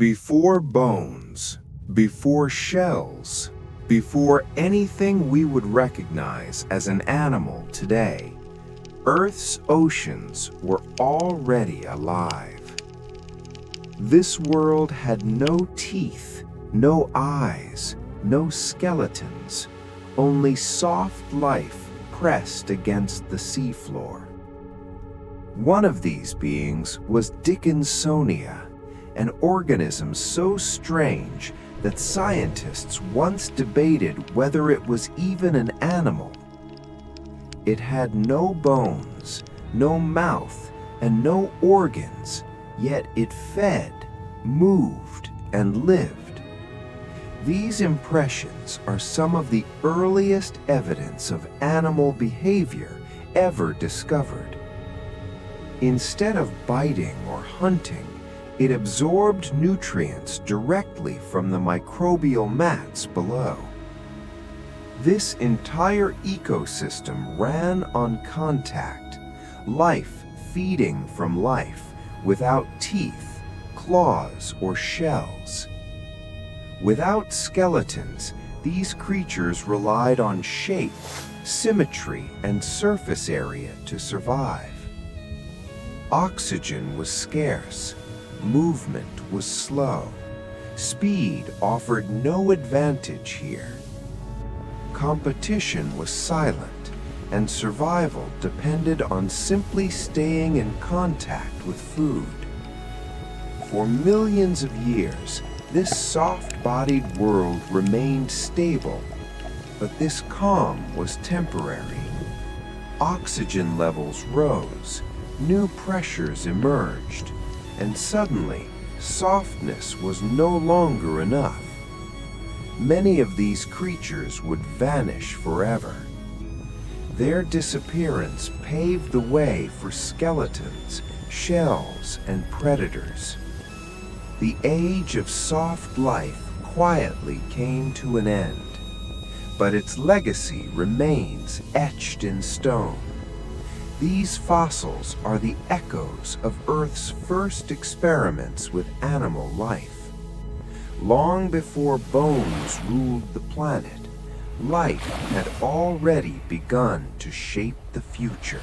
Before bones, before shells, before anything we would recognize as an animal today, Earth's oceans were already alive. This world had no teeth, no eyes, no skeletons, only soft life pressed against the seafloor. One of these beings was Dickinsonia, an organism so strange that scientists once debated whether it was even an animal. It had no bones, no mouth, and no organs, yet it fed, moved, and lived. These impressions are some of the earliest evidence of animal behavior ever discovered. Instead of biting or hunting, it absorbed nutrients directly from the microbial mats below. This entire ecosystem ran on contact, life feeding from life, without teeth, claws, or shells. Without skeletons, these creatures relied on shape, symmetry, and surface area to survive. Oxygen was scarce, movement was slow, speed offered no advantage here. Competition was silent, and survival depended on simply staying in contact with food. For millions of years, this soft-bodied world remained stable, but this calm was temporary. Oxygen levels rose, new pressures emerged, and suddenly, softness was no longer enough. Many of these creatures would vanish forever. Their disappearance paved the way for skeletons, shells, and predators. The age of soft life quietly came to an end, but its legacy remains etched in stone. These fossils are the echoes of Earth's first experiments with animal life. Long before bones ruled the planet, life had already begun to shape the future.